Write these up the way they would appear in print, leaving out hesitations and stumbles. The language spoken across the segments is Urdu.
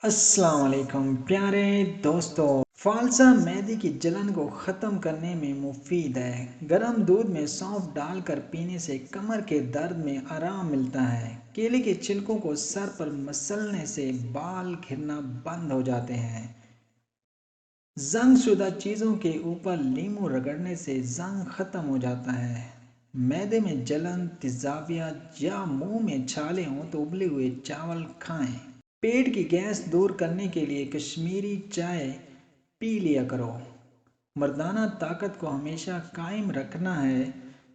السلام علیکم پیارے دوستو، فالسا معدے کی جلن کو ختم کرنے میں مفید ہے۔ گرم دودھ میں سونف ڈال کر پینے سے کمر کے درد میں آرام ملتا ہے۔ کیلے کے چھلکوں کو سر پر مسلنے سے بال گرنا بند ہو جاتے ہیں۔ زنگ شدہ چیزوں کے اوپر لیموں رگڑنے سے زنگ ختم ہو جاتا ہے۔ معدے میں جلن، تیزابیت یا منہ میں چھالے ہوں تو ابلے ہوئے چاول کھائیں۔ پیٹ کی گیس دور کرنے کے لیے کشمیری چائے پی لیا کرو۔ مردانہ طاقت کو ہمیشہ قائم رکھنا ہے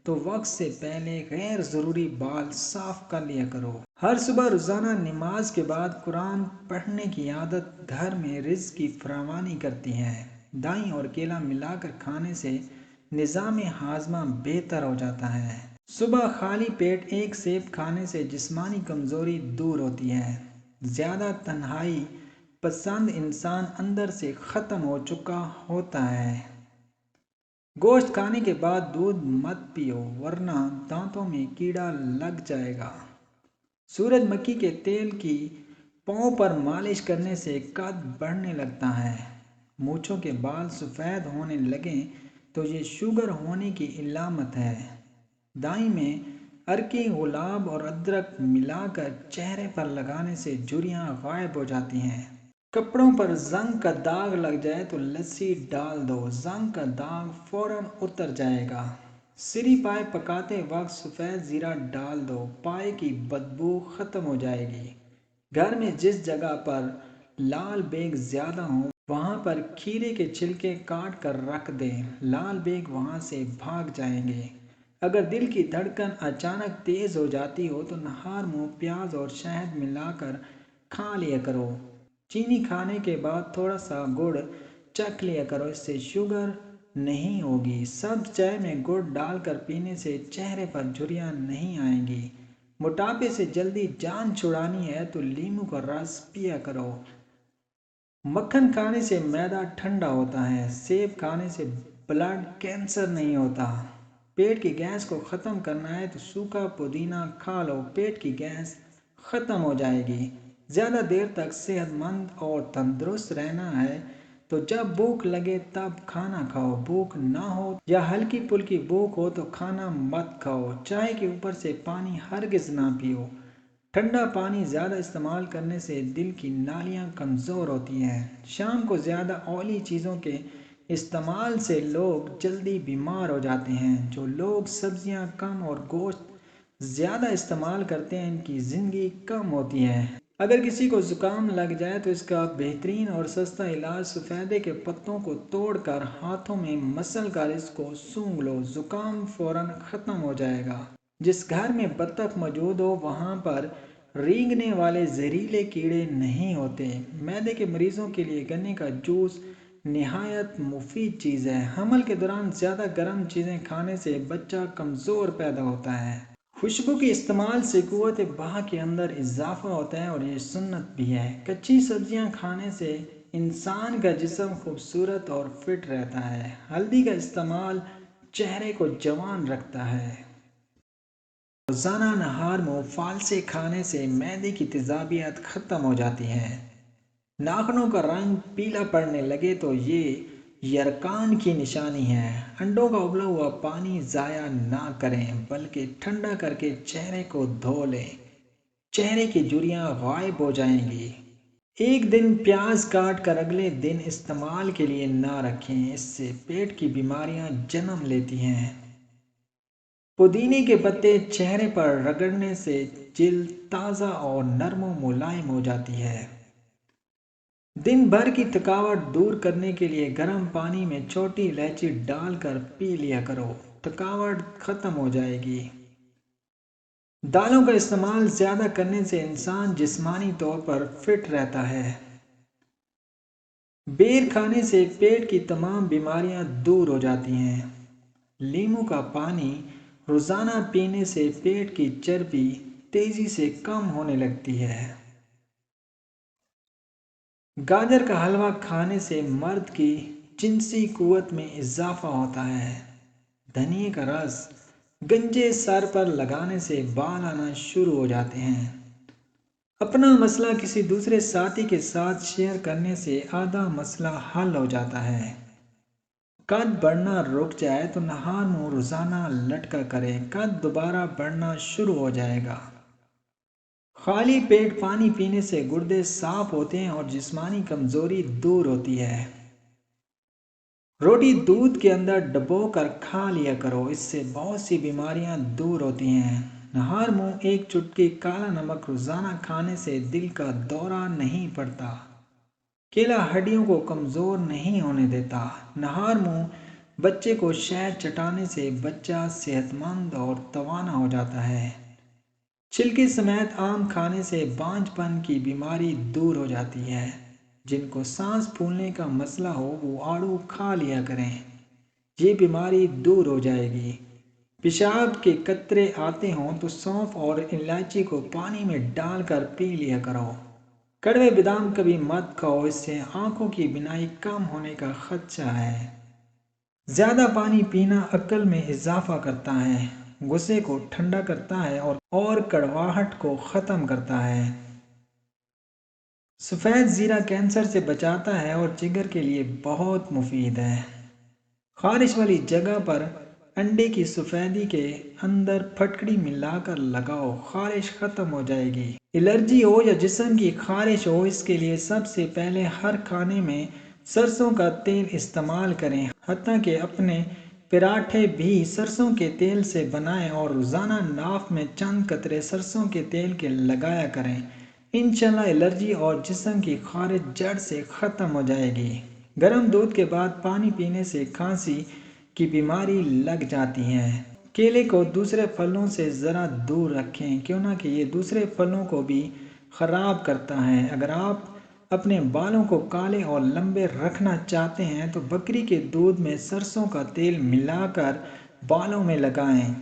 تو وقت سے پہلے غیر ضروری بال صاف کر لیا کرو۔ ہر صبح روزانہ نماز کے بعد قرآن پڑھنے کی عادت گھر میں رزق کی فراوانی کرتی ہے۔ دہی اور کیلا ملا کر کھانے سے نظام ہاضمہ بہتر ہو جاتا ہے۔ صبح خالی پیٹ ایک سیب کھانے سے جسمانی کمزوری دور ہوتی ہے۔ زیادہ تنہائی پسند انسان اندر سے ختم ہو چکا ہوتا ہے۔ گوشت کھانے کے بعد دودھ مت پیو ورنہ دانتوں میں کیڑا لگ جائے گا۔ سورج مکھی کے تیل کی پاؤں پر مالش کرنے سے قد بڑھنے لگتا ہے۔ مونچھوں کے بال سفید ہونے لگیں تو یہ شوگر ہونے کی علامت ہے۔ دہی میں ارکی، گلاب اور ادرک ملا کر چہرے پر لگانے سے جھریاں غائب ہو جاتی ہیں۔ کپڑوں پر زنگ کا داغ لگ جائے تو لسی ڈال دو، زنگ کا داغ فوراً اتر جائے گا۔ سری پائے پکاتے وقت سفید زیرہ ڈال دو، پائے کی بدبو ختم ہو جائے گی۔ گھر میں جس جگہ پر لال بیگ زیادہ ہوں وہاں پر کھیرے کے چھلکے کاٹ کر رکھ دیں، لال بیگ وہاں سے بھاگ جائیں گے۔ اگر دل کی دھڑکن اچانک تیز ہو جاتی ہو تو نہار منہ پیاز اور شہد ملا کر کھا لیا کرو۔ چینی کھانے کے بعد تھوڑا سا گڑ چکھ لیا کرو، اس سے شوگر نہیں ہوگی۔ سبز چائے میں گڑ ڈال کر پینے سے چہرے پر جھریاں نہیں آئیں گی۔ موٹاپے سے جلدی جان چھڑانی ہے تو لیموں کا رس پیا کرو۔ مکھن کھانے سے معدہ ٹھنڈا ہوتا ہے۔ سیب کھانے سے بلڈ کینسر نہیں ہوتا۔ پیٹ کی گیس کو ختم کرنا ہے تو سوکھا پودینہ کھا لو، پیٹ کی گیس ختم ہو جائے گی۔ زیادہ دیر تک صحت مند اور تندرست رہنا ہے تو جب بھوک لگے تب کھانا کھاؤ، بھوک نہ ہو یا ہلکی پھلکی بھوک ہو تو کھانا مت کھاؤ۔ چائے کے اوپر سے پانی ہرگز نہ پیو۔ ٹھنڈا پانی زیادہ استعمال کرنے سے دل کی نالیاں کمزور ہوتی ہیں۔ شام کو زیادہ آئلی چیزوں کے استعمال سے لوگ جلدی بیمار ہو جاتے ہیں۔ جو لوگ سبزیاں کم اور گوشت زیادہ استعمال کرتے ہیں ان کی زندگی کم ہوتی ہے۔ اگر کسی کو زکام لگ جائے تو اس کا بہترین اور سستا علاج سفیدے کے پتوں کو توڑ کر ہاتھوں میں مسل کر اس کو سونگھ لو، زکام فوراً ختم ہو جائے گا۔ جس گھر میں بطخ موجود ہو وہاں پر رینگنے والے زہریلے کیڑے نہیں ہوتے۔ معدے کے مریضوں کے لیے گنے کا جوس نہایت مفید چیز ہے۔ حمل کے دوران زیادہ گرم چیزیں کھانے سے بچہ کمزور پیدا ہوتا ہے۔ خوشبو کے استعمال سے قوت بہا کے اندر اضافہ ہوتا ہے اور یہ سنت بھی ہے۔ کچی سبزیاں کھانے سے انسان کا جسم خوبصورت اور فٹ رہتا ہے۔ ہلدی کا استعمال چہرے کو جوان رکھتا ہے۔ روزانہ نہار منہ فالسے کھانے سے معدے کی تیزابیت ختم ہو جاتی ہے۔ ناخنوں کا رنگ پیلا پڑنے لگے تو یہ یرقان کی نشانی ہے۔ انڈوں کا ابلا ہوا پانی ضائع نہ کریں بلکہ ٹھنڈا کر کے چہرے کو دھو لیں، چہرے کی جھریاں غائب ہو جائیں گی۔ ایک دن پیاز کاٹ کر اگلے دن استعمال کے لیے نہ رکھیں، اس سے پیٹ کی بیماریاں جنم لیتی ہیں۔ پودینے کے پتے چہرے پر رگڑنے سے جلد تازہ اور نرم و ملائم ہو جاتی ہے۔ دن بھر کی تھکاوٹ دور کرنے کے لیے گرم پانی میں چھوٹی الائچی ڈال کر پی لیا کرو، تھکاوٹ ختم ہو جائے گی۔ دالوں کا استعمال زیادہ کرنے سے انسان جسمانی طور پر فٹ رہتا ہے۔ بیر کھانے سے پیٹ کی تمام بیماریاں دور ہو جاتی ہیں۔ لیموں کا پانی روزانہ پینے سے پیٹ کی چربی تیزی سے کم ہونے لگتی ہے۔ گاجر کا حلوہ کھانے سے مرد کی جنسی قوت میں اضافہ ہوتا ہے۔ دھنیے کا رس گنجے سر پر لگانے سے بال آنا شروع ہو جاتے ہیں۔ اپنا مسئلہ کسی دوسرے ساتھی کے ساتھ شیئر کرنے سے آدھا مسئلہ حل ہو جاتا ہے۔ قد بڑھنا رک جائے تو نہار منہ روزانہ لٹکا کریں، قد دوبارہ بڑھنا شروع ہو جائے گا۔ خالی پیٹ پانی پینے سے گردے صاف ہوتے ہیں اور جسمانی کمزوری دور ہوتی ہے۔ روٹی دودھ کے اندر ڈبو کر کھا لیا کرو، اس سے بہت سی بیماریاں دور ہوتی ہیں۔ نہار منہ ایک چٹکی کالا نمک روزانہ کھانے سے دل کا دورہ نہیں پڑتا۔ کیلا ہڈیوں کو کمزور نہیں ہونے دیتا۔ نہار منہ بچے کو شہد چٹانے سے بچہ صحت مند اور توانا ہو جاتا ہے۔ چھلکے سمیت آم کھانے سے بانجھ پن کی بیماری دور ہو جاتی ہے۔ جن کو سانس پھولنے کا مسئلہ ہو وہ آڑو کھا لیا کریں، یہ بیماری دور ہو جائے گی۔ پیشاب کے قطرے آتے ہوں تو سونف اور الائچی کو پانی میں ڈال کر پی لیا کرو۔ کڑوے بادام کبھی مت کھاؤ، اس سے آنکھوں کی بینائی کم ہونے کا خدشہ ہے۔ زیادہ پانی پینا عقل میں اضافہ کرتا ہے، غصے کو ٹھنڈا کرتا ہے اور کڑواہٹ کو ختم کرتا ہے۔ سفید زیرہ کینسر سے بچاتا ہے اور جگر کے لیے بہت مفید ہے۔ خارش والی جگہ پر انڈے کی سفیدی کے اندر پھٹکڑی ملا کر لگاؤ، خارش ختم ہو جائے گی۔ الرجی ہو یا جسم کی خارش ہو، اس کے لیے سب سے پہلے ہر کھانے میں سرسوں کا تیل استعمال کریں، حتیٰ کہ اپنے پراٹھے بھی سرسوں کے تیل سے بنائیں اور روزانہ ناف میں چند قطرے سرسوں کے تیل کے لگایا کریں۔ انشاءاللہ الرجی اور جسم کی خارش جڑ سے ختم ہو جائے گی۔ گرم دودھ کے بعد پانی پینے سے کھانسی کی بیماری لگ جاتی ہے۔ کیلے کو دوسرے پھلوں سے ذرا دور رکھیں، کیوں نہ کہ یہ دوسرے پھلوں کو بھی خراب کرتا ہے۔ اگر آپ اپنے بالوں کو کالے اور لمبے رکھنا چاہتے ہیں تو بکری کے دودھ میں سرسوں کا تیل ملا کر بالوں میں لگائیں۔